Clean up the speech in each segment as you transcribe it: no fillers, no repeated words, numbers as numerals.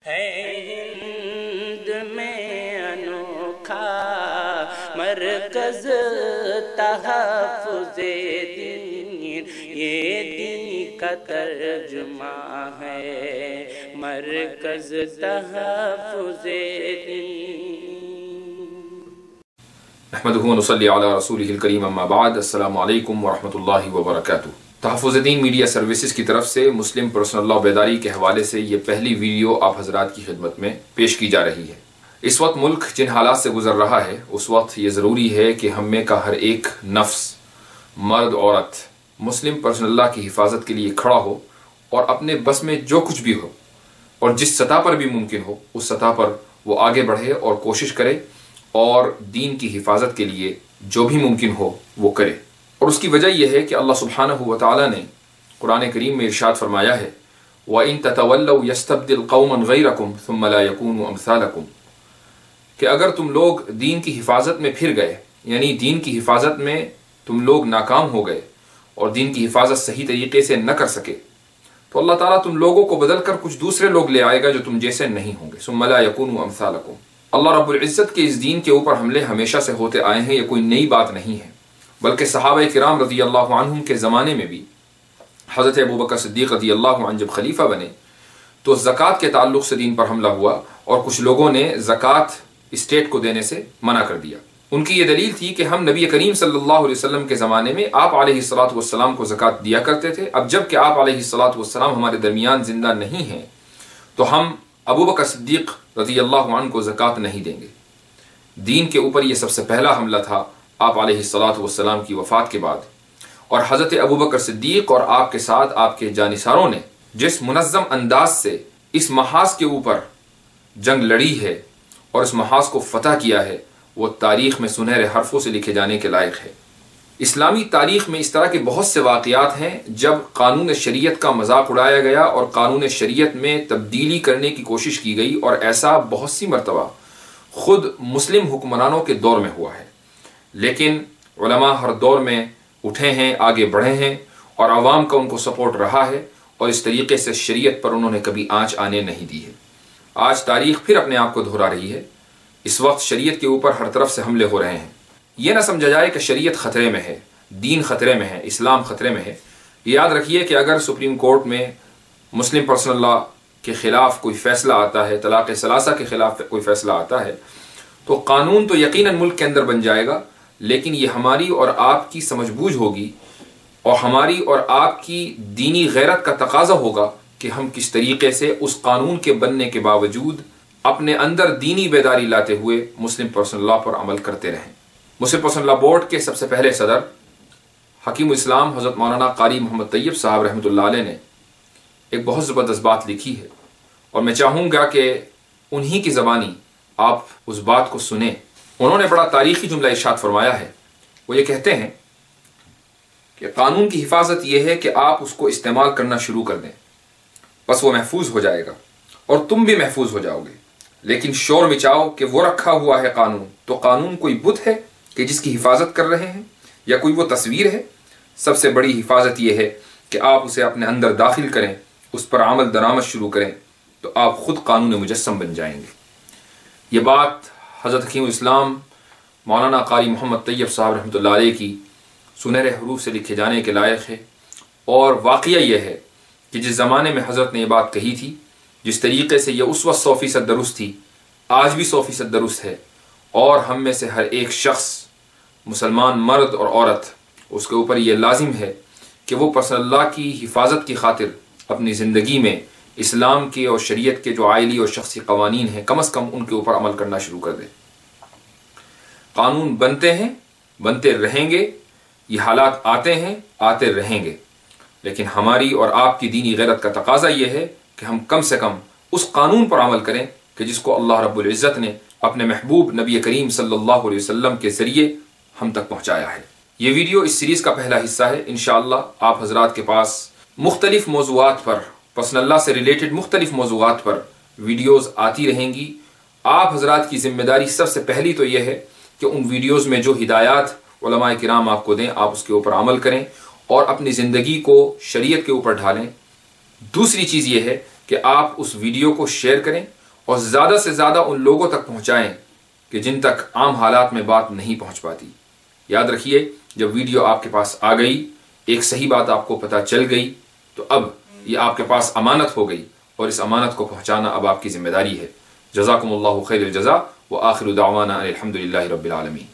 ہے ہند میں انوکھا مرکز تحفظ دین، یہ دین کا ترجمہ ہے مرکز تحفظ دین۔ نحمده ونصلي على رسوله الكريم اما بعد، السلام علیکم ورحمۃ اللہ وبرکاتہ۔ تحفظ دین میڈیا سروسز کی طرف سے مسلم پرسنل لا بیداری کے حوالے سے یہ پہلی ویڈیو آپ حضرات کی خدمت میں پیش کی جا رہی ہے۔ اس وقت ملک جن حالات سے گزر رہا ہے، اس وقت یہ ضروری ہے کہ ہم میں کا ہر ایک نفس، مرد عورت، مسلم پرسنل لا کی حفاظت کے لیے کھڑا ہو اور اپنے بس میں جو کچھ بھی ہو اور جس سطح پر بھی ممکن ہو اس سطح پر وہ آگے بڑھے اور کوشش کرے اور دین کی حفاظت کے لیے جو بھی ممکن ہو وہ کرے۔ اور اس کی وجہ یہ ہے کہ اللہ سبحانہ و تعالی نے قرآن کریم میں ارشاد فرمایا ہے وَإِن تَتَوَلَّوْا يَسْتَبْدِلْ قَوْمًا غَيْرَكُمْ ثُمَّ لَا يَكُونُوا أَمْثَالَكُمْ، کہ اگر تم لوگ دین کی حفاظت میں پھر گئے، یعنی دین کی حفاظت میں تم لوگ ناکام ہو گئے اور دین کی حفاظت صحیح طریقے سے نہ کر سکے، تو اللہ تعالیٰ تم لوگوں کو بدل کر کچھ دوسرے لوگ لے آئے گا جو تم جیسے نہیں ہوں گے۔ ثُمَّ لَا يَكُونُوا أَمْثَالَكُمْ، اللہ رب العزت کے اس دین کے اوپر حملے ہمیشہ سے ہوتے آئے ہیں، یہ کوئی نئی بات نہیں ہے، بلکہ صحابہ کرام رضی اللہ عنہم کے زمانے میں بھی حضرت ابوبکر صدیق رضی اللہ عنہ جب خلیفہ بنے تو زکوٰۃ کے تعلق سے دین پر حملہ ہوا اور کچھ لوگوں نے زکوٰۃ اسٹیٹ کو دینے سے منع کر دیا۔ ان کی یہ دلیل تھی کہ ہم نبی کریم صلی اللہ علیہ وسلم کے زمانے میں آپ علیہ الصلوۃ والسلام کو زکوٰۃ دیا کرتے تھے، اب جب کہ آپ علیہ الصلوۃ والسلام ہمارے درمیان زندہ نہیں ہیں تو ہم ابوبکر صدیق رضی اللہ عنہ کو زکوٰۃ نہیں دیں گے۔ دین کے اوپر یہ سب سے پہلا حملہ تھا آپ علیہ الصلوۃ والسلام کی وفات کے بعد، اور حضرت ابوبکر صدیق اور آپ کے ساتھ آپ کے جانثاروں نے جس منظم انداز سے اس محاذ کے اوپر جنگ لڑی ہے اور اس محاذ کو فتح کیا ہے، وہ تاریخ میں سنہرے حرفوں سے لکھے جانے کے لائق ہے۔ اسلامی تاریخ میں اس طرح کے بہت سے واقعات ہیں جب قانون شریعت کا مذاق اڑایا گیا اور قانون شریعت میں تبدیلی کرنے کی کوشش کی گئی، اور ایسا بہت سی مرتبہ خود مسلم حکمرانوں کے دور میں ہوا ہے، لیکن علماء ہر دور میں اٹھے ہیں، آگے بڑھے ہیں، اور عوام کا ان کو سپورٹ رہا ہے، اور اس طریقے سے شریعت پر انہوں نے کبھی آنچ آنے نہیں دی ہے۔ آج تاریخ پھر اپنے آپ کو دہرا رہی ہے، اس وقت شریعت کے اوپر ہر طرف سے حملے ہو رہے ہیں۔ یہ نہ سمجھا جائے کہ شریعت خطرے میں ہے، دین خطرے میں ہے، اسلام خطرے میں ہے۔ یاد رکھیے کہ اگر سپریم کورٹ میں مسلم پرسنل لا کے خلاف کوئی فیصلہ آتا ہے، طلاق ثلاثہ کے خلاف کوئی فیصلہ آتا ہے، تو قانون تو یقیناً ملک کے اندر بن جائے گا، لیکن یہ ہماری اور آپ کی سمجھ بوجھ ہوگی اور ہماری اور آپ کی دینی غیرت کا تقاضا ہوگا کہ ہم کس طریقے سے اس قانون کے بننے کے باوجود اپنے اندر دینی بیداری لاتے ہوئے مسلم پرسنل لا پر عمل کرتے رہیں۔ مسلم پرسنل لا بورڈ کے سب سے پہلے صدر حکیم الاسلام حضرت مولانا قاری محمد طیب صاحب رحمۃ اللہ علیہ نے ایک بہت زبردست بات لکھی ہے، اور میں چاہوں گا کہ انہی کی زبانی آپ اس بات کو سنیں۔ انہوں نے بڑا تاریخی جملہ ارشاد فرمایا ہے، وہ یہ کہتے ہیں کہ قانون کی حفاظت یہ ہے کہ آپ اس کو استعمال کرنا شروع کر دیں، بس وہ محفوظ ہو جائے گا اور تم بھی محفوظ ہو جاؤ گے، لیکن شور مچاؤ کہ وہ رکھا ہوا ہے قانون، تو قانون کوئی بت ہے کہ جس کی حفاظت کر رہے ہیں، یا کوئی وہ تصویر ہے؟ سب سے بڑی حفاظت یہ ہے کہ آپ اسے اپنے اندر داخل کریں، اس پر عمل درآمد شروع کریں، تو آپ خود قانون مجسم بن جائیں گے۔ یہ بات حضرت حکیم الاسلام مولانا قاری محمد طیب صاحب رحمۃ اللہ علیہ کی سنہرے حروف سے لکھے جانے کے لائق ہے، اور واقعہ یہ ہے کہ جس زمانے میں حضرت نے یہ بات کہی تھی، جس طریقے سے یہ اس وقت 100% درست تھی، آج بھی 100% درست ہے، اور ہم میں سے ہر ایک شخص، مسلمان مرد اور عورت، اس کے اوپر یہ لازم ہے کہ وہ پرسنل لا کی حفاظت کی خاطر اپنی زندگی میں اسلام کے اور شریعت کے جو آئلی اور شخصی قوانین ہیں، کم از کم ان کے اوپر عمل کرنا شروع کر دے۔ قانون بنتے ہیں، بنتے رہیں گے، یہ حالات آتے ہیں، آتے رہیں گے، لیکن ہماری اور آپ کی دینی غیرت کا تقاضا یہ ہے کہ ہم کم سے کم اس قانون پر عمل کریں کہ جس کو اللہ رب العزت نے اپنے محبوب نبی کریم صلی اللہ علیہ وسلم کے ذریعے ہم تک پہنچایا ہے۔ یہ ویڈیو اس سیریز کا پہلا حصہ ہے۔ انشاءاللہ آپ حضرات کے پاس مختلف موضوعات پر، پرسنل لا سے ریلیٹڈ مختلف موضوعات پر ویڈیوز آتی رہیں گی۔ آپ حضرات کی ذمہ داری سب سے پہلی تو یہ ہے کہ ان ویڈیوز میں جو ہدایات علماء کرام آپ کو دیں، آپ اس کے اوپر عمل کریں اور اپنی زندگی کو شریعت کے اوپر ڈھالیں۔ دوسری چیز یہ ہے کہ آپ اس ویڈیو کو شیئر کریں اور زیادہ سے زیادہ ان لوگوں تک پہنچائیں کہ جن تک عام حالات میں بات نہیں پہنچ پاتی۔ یاد رکھیے، جب ویڈیو آپ کے پاس آ گئی، ایک صحیح بات آپ کو پتہ چل گئی، تو اب یہ آپ کے پاس امانت ہو گئی اور اس امانت کو پہنچانا اب آپ کی ذمہ داری ہے۔ جزاکم اللہ خیر الجزاء وآخر دعوانا الحمدللہ رب العالمین۔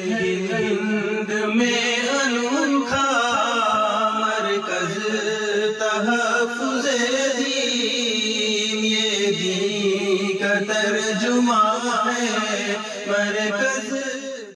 ہند میں انوکھا مرکز تحفظ